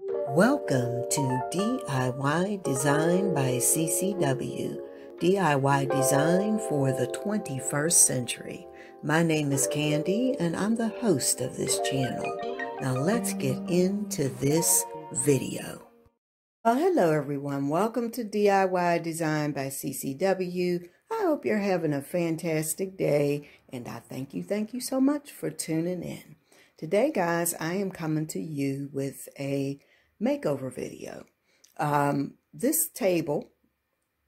Welcome to DIY Design by CCW, DIY Design for the 21st Century. My name is Candy and I'm the host of this channel. Now let's get into this video. Well, hello everyone. Welcome to DIY Design by CCW. I hope you're having a fantastic day and I thank you so much for tuning in. Today, guys, I am coming to you with a makeover video. This table,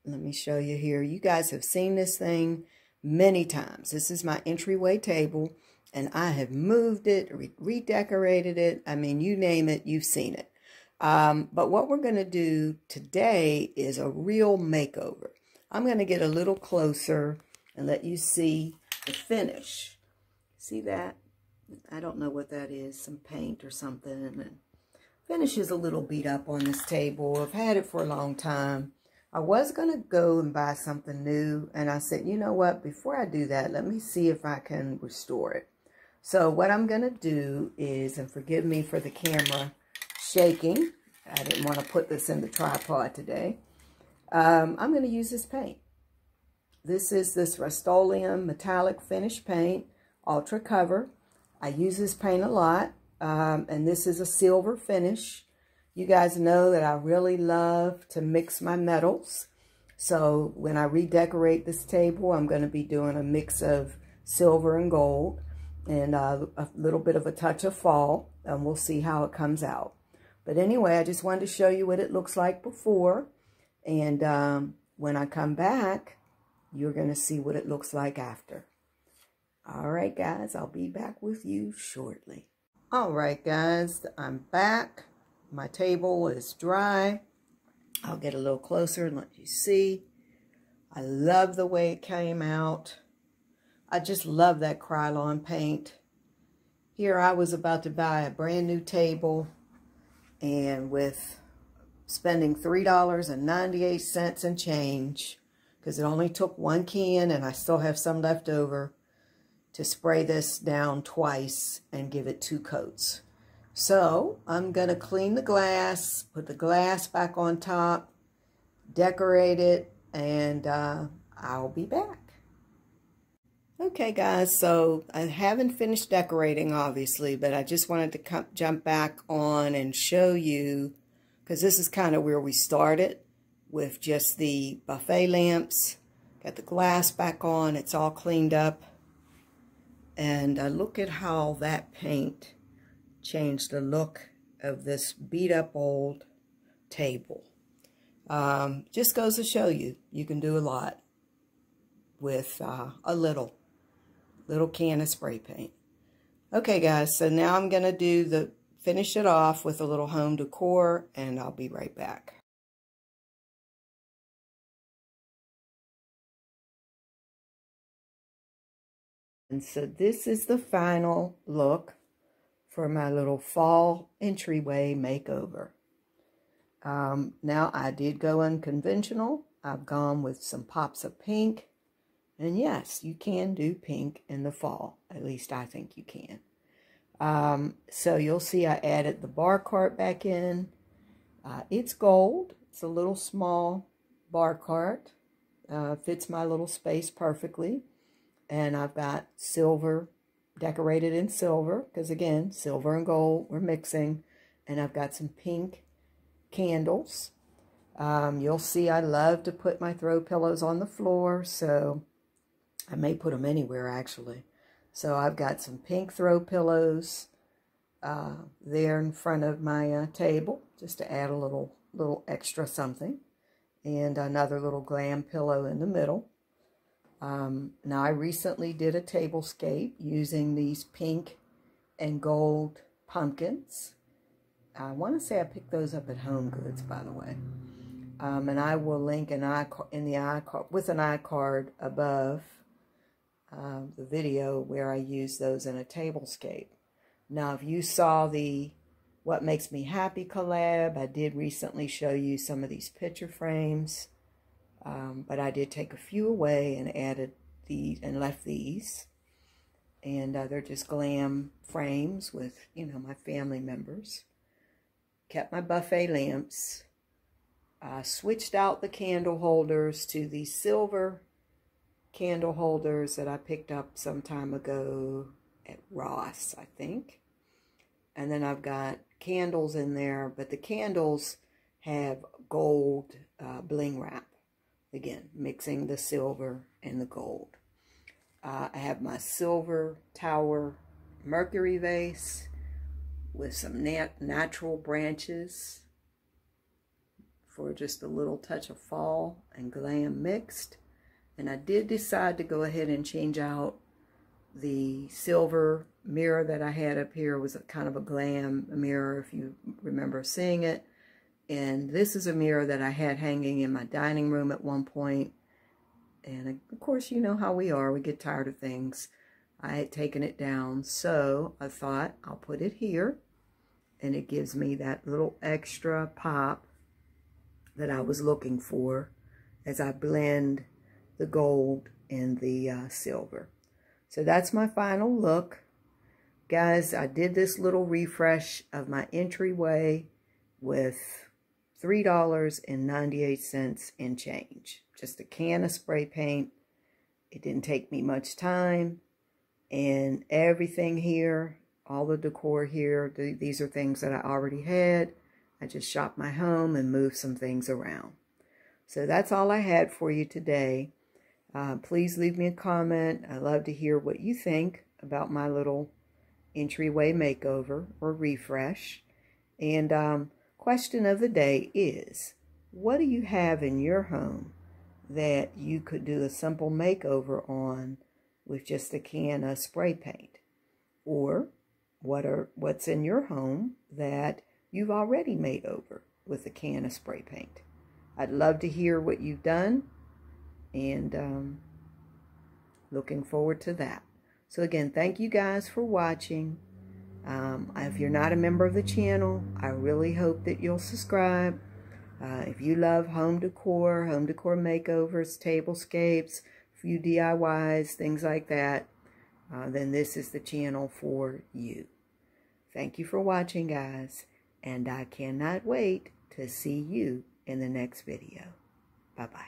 let me show you here. You guys have seen this thing many times. This is my entryway table, and I have moved it, redecorated it. I mean, you name it, you've seen it. But what we're going to do today is a real makeover. I'm going to get a little closer and let you see the finish. See that? I don't know what that is, some paint or something. And finish is a little beat up on this table. I've had it for a long time. I was going to go and buy something new, and I said, you know what, before I do that, let me see if I can restore it. So what I'm going to do is, and forgive me for the camera shaking, I didn't want to put this in the tripod today. I'm going to use this paint. This is this Rust-Oleum metallic finish paint, Ultra Cover. I use this paint a lot. And this is a silver finish. You guys know that I really love to mix my metals. So when I redecorate this table, I'm going to be doing a mix of silver and gold and a little bit of a touch of fall. And we'll see how it comes out. But anyway, I just wanted to show you what it looks like before. And when I come back, you're going to see what it looks like after. All right, guys, I'll be back with you shortly. All right, guys, I'm back. My table is dry. I'll get a little closer and let you see. I love the way it came out. I just love that Krylon paint. Here I was about to buy a brand new table, and with spending $3.98 and change, because it only took one can and I still have some left over, to spray this down twice and give it 2 coats. So I'm going to clean the glass, put the glass back on top, decorate it, and I'll be back. Okay, guys, so I haven't finished decorating, obviously, but I just wanted to jump back on and show you, because this is kind of where we started with just the buffet lamps. Got the glass back on, it's all cleaned up. And look at how that paint changed the look of this beat up old table. Just goes to show you, you can do a lot with a little can of spray paint. Okay, guys, so now I'm going to finish it off with a little home decor, and I'll be right back. And so this is the final look for my little fall entryway makeover. Now I did go unconventional. I've gone with some pops of pink. And yes, you can do pink in the fall. At least I think you can. So you'll see I added the bar cart back in. It's gold. It's a little small bar cart. Fits my little space perfectly. And I've got silver, decorated in silver, because again, silver and gold, we're mixing. And I've got some pink candles. You'll see I love to put my throw pillows on the floor, so I may put them anywhere, actually. So I've got some pink throw pillows there in front of my table, just to add a little extra something. And another little glam pillow in the middle. Now I recently did a tablescape using these pink and gold pumpkins. I want to say I picked those up at Home Goods, by the way. And I will link with an iCard above the video where I use those in a tablescape. Now, if you saw the What Makes Me Happy collab, I did recently show you some of these picture frames. But I did take a few away and added these and left these. And they're just glam frames with, you know, my family members. kept my buffet lamps. I switched out the candle holders to these silver candle holders that I picked up some time ago at Ross, I think. And then I've got candles in there, but the candles have gold bling wrap. Again, mixing the silver and the gold. I have my silver tower Mercury vase with some natural branches for just a little touch of fall and glam mixed. And I did decide to go ahead and change out the silver mirror that I had up here. It was a kind of a glam mirror, if you remember seeing it. And this is a mirror that I had hanging in my dining room at one point. And of course, you know how we are. We get tired of things. I had taken it down, so I thought I'll put it here. And it gives me that little extra pop that I was looking for as I blend the gold and the silver. So that's my final look. Guys, I did this little refresh of my entryway with $3.98 in change. Just a can of spray paint. It didn't take me much time. And everything here, all the decor here, these are things that I already had. I just shopped my home and moved some things around. So that's all I had for you today. Please leave me a comment. I love to hear what you think about my little entryway makeover or refresh. And question of the day is, what do you have in your home that you could do a simple makeover on with just a can of spray paint? Or what's in your home that you've already made over with a can of spray paint? I'd love to hear what you've done, and looking forward to that. So again, thank you guys for watching. If you're not a member of the channel, I really hope that you'll subscribe. If you love home decor makeovers, tablescapes, few DIYs, things like that, then this is the channel for you. Thank you for watching, guys, and I cannot wait to see you in the next video. Bye-bye.